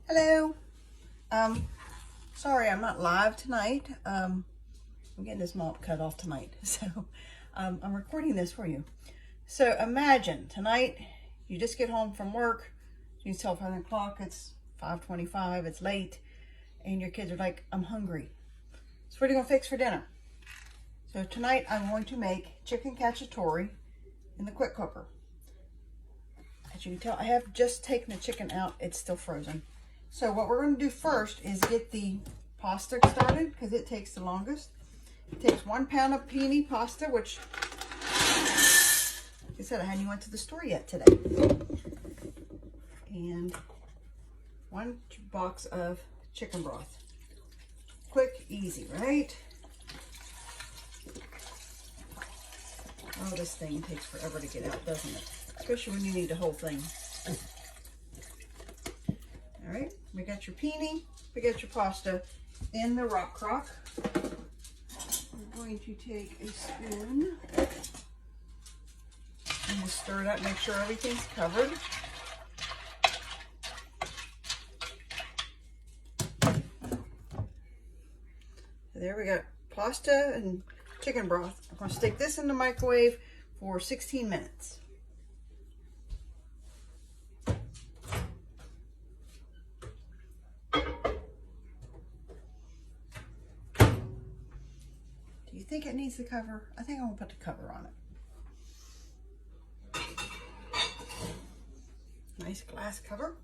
Hello. Sorry I'm not live tonight. I'm getting this mop cut off tonight, so I'm recording this for you. So imagine tonight you just get home from work. You tell 5 o'clock. It's 5:25. It's late, and your kids are like, "I'm hungry." So what are you gonna fix for dinner? So tonight I'm going to make chicken cacciatore in the quick cooker. As you can tell, I have just taken the chicken out. It's still frozen. So what we're going to do first is get the pasta started because it takes the longest. It takes 1 pound of peony pasta, which, like I said, I hadn't even went to the store yet today. And 1 box of chicken broth. Quick, easy, right? Oh, this thing takes forever to get out, doesn't it? Especially when you need the whole thing. All right, we got your peony, we got your pasta in the rock crock. We're going to take a spoon and just stir it up, make sure everything's covered. So there we got pasta and chicken broth. I'm going to stick this in the microwave for 16 minutes. Do you think it needs the cover? I think I'm going to put the cover on it. Nice glass cover.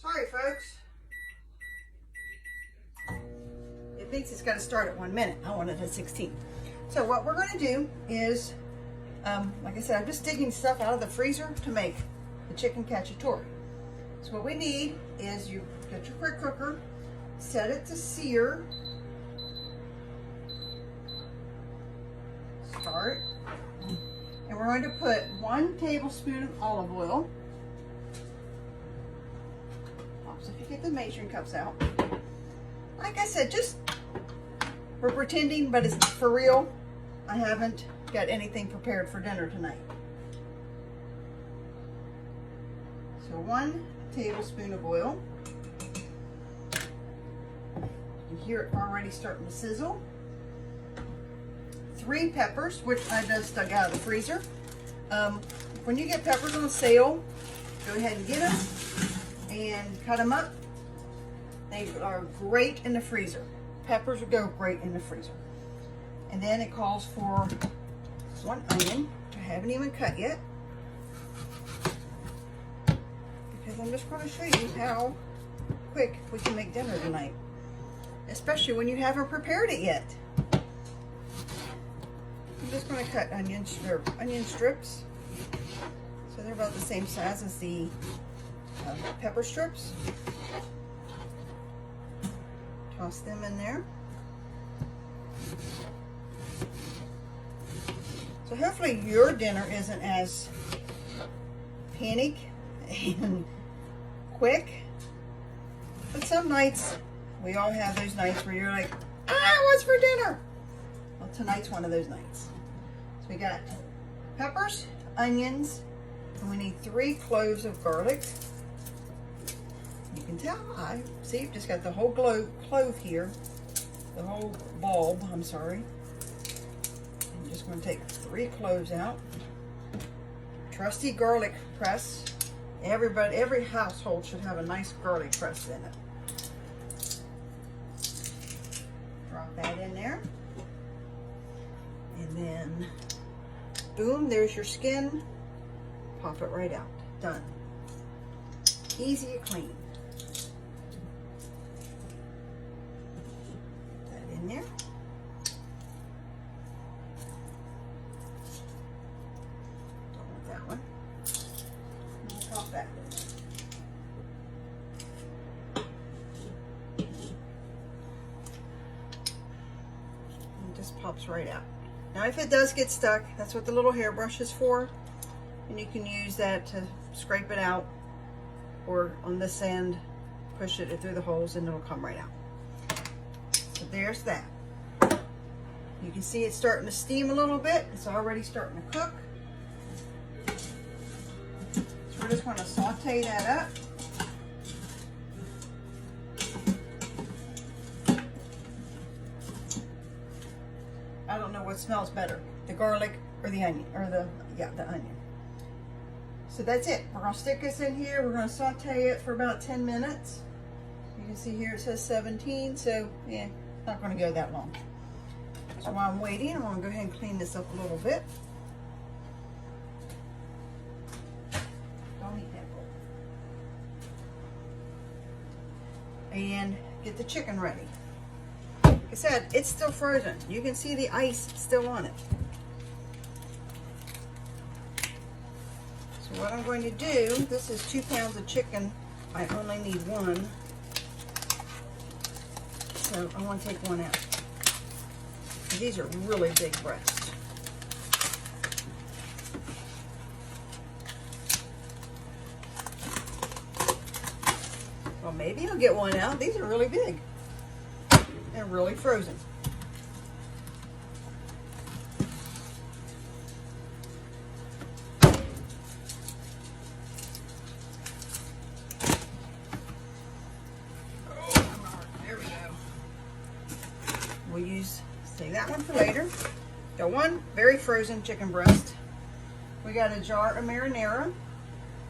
Sorry, folks. It thinks it's got to start at 1 minute. I want it at 16. So what we're going to do is, like I said, I'm just digging stuff out of the freezer to make the chicken cacciatore. So what we need is you get your quick cooker, set it to sear, start, and we're going to put 1 tablespoon of olive oil. So if you get the measuring cups out, like I said, just we're pretending, but it's for real. I haven't got anything prepared for dinner tonight. So 1 tablespoon of oil. You hear it already starting to sizzle. 3 peppers, which I just dug out of the freezer. When you get peppers on sale, go ahead and get them and cut them up. They are great in the freezer. Peppers would go great in the freezer. And then it calls for 1 onion, which I haven't even cut yet, because I'm just going to show you how quick we can make dinner tonight, especially when you haven't prepared it yet. I'm just going to cut onion strips, so they're about the same size as the pepper strips. Toss them in there. So hopefully your dinner isn't as panic and quick. But some nights, we all have those nights where you're like, what's for dinner? Well, tonight's one of those nights. So we got peppers, onions, and we need 3 cloves of garlic. You can tell, I see, just got the whole clove here, the whole bulb, I'm sorry. I'm just going to take 3 cloves out. Trusty garlic press. Every household should have a nice garlic press in it. Drop that in there. And then, boom, there's your skin. Pop it right out. Done. Easy to clean. Put that in there. Don't want that one. And pop that in there. And it just pops right out. Now if it does get stuck, that's what the little hairbrush is for. And you can use that to scrape it out, or on this end, push it through the holes and it'll come right out. So there's that. You can see it's starting to steam a little bit. It's already starting to cook. So we're just going to saute that up. I don't know what smells better, the garlic or the onion, or the onion. So that's it. We're gonna stick this in here. We're gonna saute it for about 10 minutes. You can see here it says 17, so yeah, it's not gonna go that long. So while I'm waiting, I'm gonna go ahead and clean this up a little bit. Don't eat that bowl. And get the chicken ready. Like I said, it's still frozen. You can see the ice still on it. So what I'm going to do, this is 2 pounds of chicken. I only need 1. So I want to take 1 out. These are really big breasts. Well, maybe I'll get 1 out. These are really big. They're really frozen. There we go. We'll save that one for later. Got 1 very frozen chicken breast. We got a jar of marinara,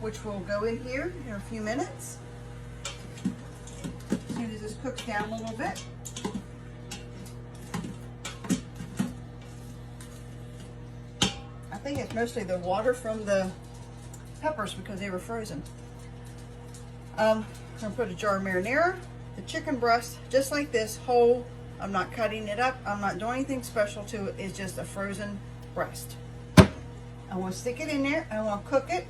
which will go in here in a few minutes. As soon as this cooks down a little bit. I think it's mostly the water from the peppers because they were frozen. I'm going to put a jar of marinara, the chicken breast, just like this, whole. I'm not cutting it up. I'm not doing anything special to it. It's just a frozen breast. I want to stick it in there. I want to cook it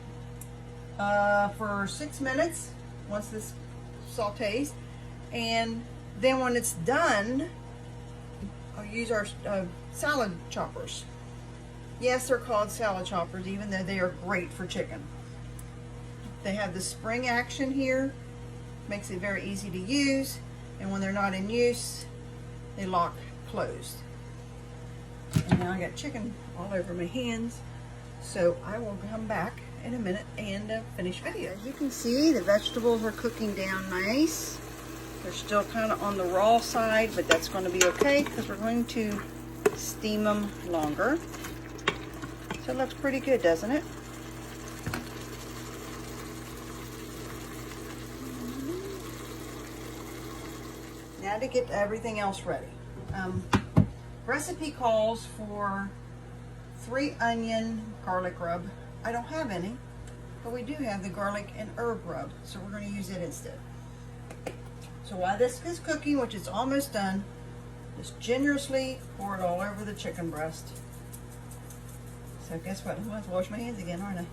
for 6 minutes once this sautés. And then when it's done, I'll use our salad choppers. Yes, they're called salad choppers, even though they are great for chicken. They have the spring action here, makes it very easy to use, and when they're not in use, they lock closed. And now I got chicken all over my hands, so I will come back in a minute and finish video. As you can see, the vegetables are cooking down nice. They're still kind of on the raw side, but that's going to be okay because we're going to steam them longer. So it looks pretty good, doesn't it? Now to get everything else ready. Recipe calls for 3 onion garlic rub. I don't have any, but we do have the garlic and herb rub, so we're going to use it instead. So while this is cooking, which is almost done, just generously pour it all over the chicken breast. So guess what? I'm going to have to wash my hands again, aren't I?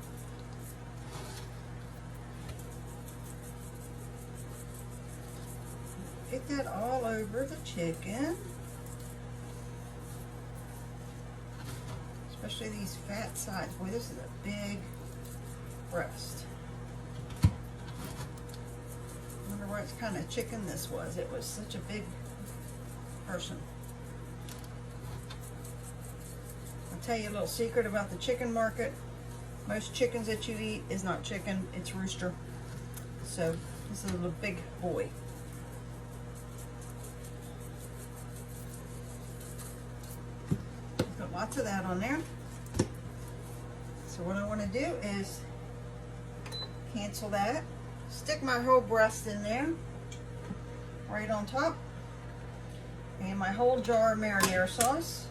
Get that all over the chicken. Especially these fat sides. Boy, this is a big breast. I wonder what kind of chicken this was. It was such a big person. Tell you a little secret about the chicken market. Most chickens that you eat is not chicken, it's rooster. So this is a little big boy. Got lots of that on there. So what I want to do is cancel that, stick my whole breast in there right on top, and my whole jar of marinara sauce.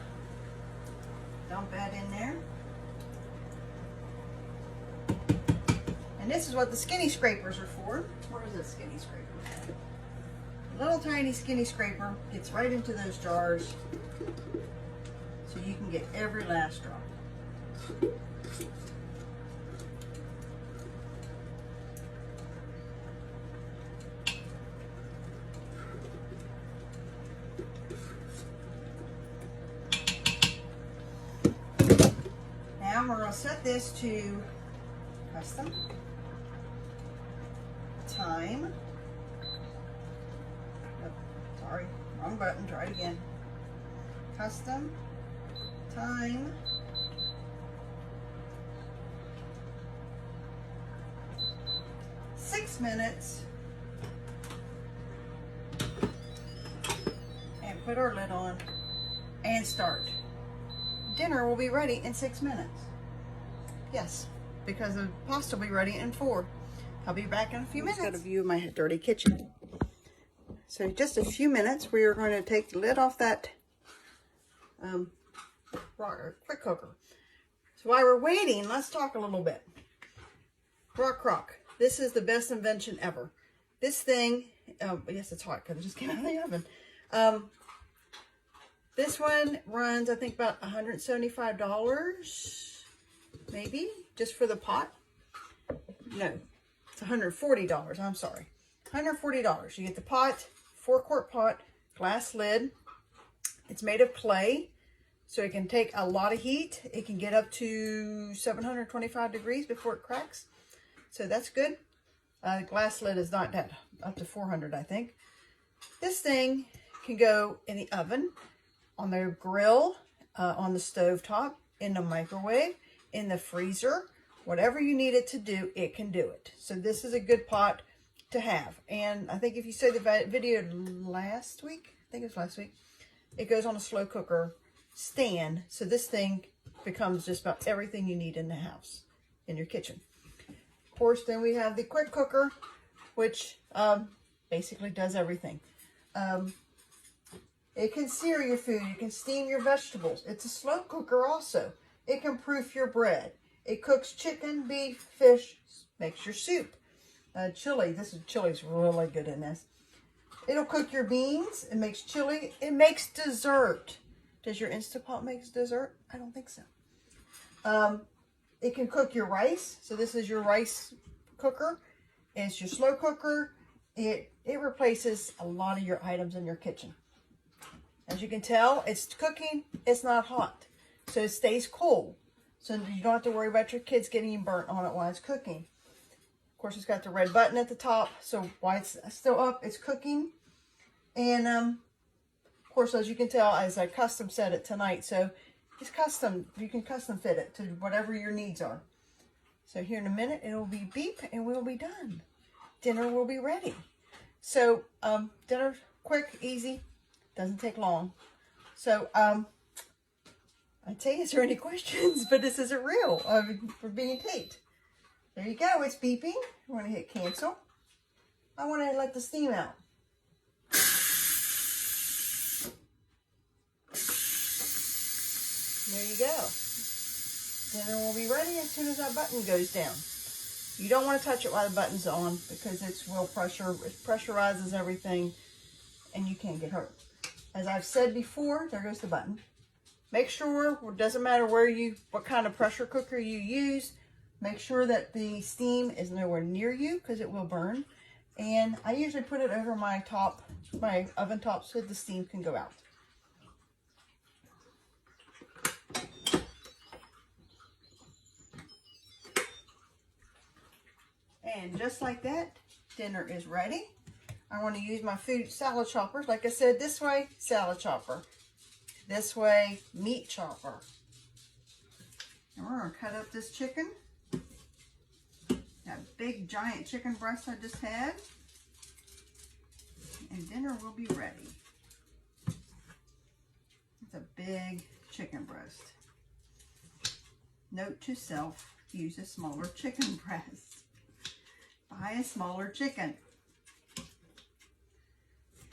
Dump that in there. And this is what the skinny scrapers are for. Where is that skinny scraper? A little tiny skinny scraper gets right into those jars so you can get every last drop. Now we're going to set this to custom time. Oh, sorry, wrong button, try it again. custom time. Minutes, and put our lid on and start. Dinner will be ready in 6 minutes. Yes, because the pasta will be ready in 4. I'll be back in a few minutes. Got a view of my dirty kitchen. So just a few minutes, we are going to take the lid off that quick cooker. So while we're waiting, let's talk a little bit. Crock. This is the best invention ever. This thing, yes, it's hot because it just came out of the oven. This one runs, I think, about $175, maybe, just for the pot. No, it's $140. I'm sorry, $140. You get the pot, 4-quart pot, glass lid. It's made of clay, so it can take a lot of heat. It can get up to 725 degrees before it cracks. So that's good. Glass lid is not that, up to 400, I think. This thing can go in the oven, on the grill, on the stove top, in the microwave, in the freezer. Whatever you need it to do, it can do it. So this is a good pot to have. And I think if you saw the video last week, I think it was last week, it goes on a slow cooker stand. So this thing becomes just about everything you need in the house, in your kitchen. Of course, then we have the quick cooker, which basically does everything. It can sear your food. You can steam your vegetables. It's a slow cooker also. It can proof your bread. It cooks chicken, beef, fish, makes your soup. Chili. Chili's really good in this. It'll cook your beans. It makes chili. It makes dessert. Does your Instant Pot make dessert? I don't think so. It can cook your rice. So this is your rice cooker. It's your slow cooker. It replaces a lot of your items in your kitchen. As you can tell, it's cooking. It's not hot. So it stays cool. So you don't have to worry about your kids getting burnt on it while it's cooking. Of course, it's got the red button at the top. So while it's still up, it's cooking. And of course, as you can tell, as I custom set it tonight. So it's custom. You can custom fit it to whatever your needs are. So here in a minute, it will be beep and we'll be done. Dinner will be ready. So dinner, quick, easy, doesn't take long. So I'd say, is there any questions? But this isn't real for being taped. There you go, it's beeping. I want to hit cancel. I want to let the steam out. There you go. Dinner will be ready as soon as that button goes down. You don't want to touch it while the button's on because it's real pressure. It pressurizes everything and you can't get hurt. As I've said before, there goes the button. Make sure, it doesn't matter what kind of pressure cooker you use, make sure that the steam is nowhere near you because it will burn. And I usually put it over my oven top so the steam can go out. And just like that, dinner is ready. I want to use my food salad choppers. Like I said, this way, salad chopper. This way, meat chopper. And we're going to cut up this chicken. That big giant chicken breast I just had. And dinner will be ready. It's a big chicken breast. Note to self, use a smaller chicken breast. Buy a smaller chicken.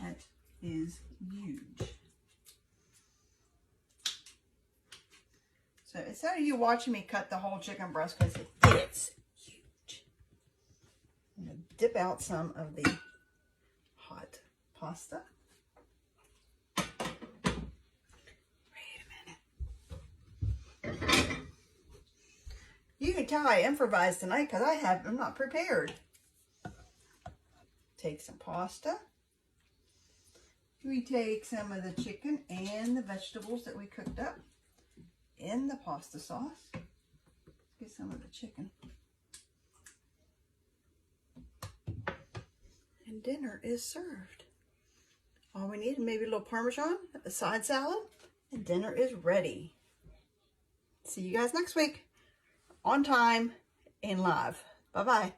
That is huge. So instead of you watching me cut the whole chicken breast because it's huge, I'm going to dip out some of the hot pasta. Wait a minute. You can tell I improvised tonight because I'm not prepared. Take some pasta. We take some of the chicken and the vegetables that we cooked up in the pasta sauce. Get some of the chicken. And dinner is served. All we need is maybe a little Parmesan, a side salad, And dinner is ready. See you guys next week on time and live. Bye-bye.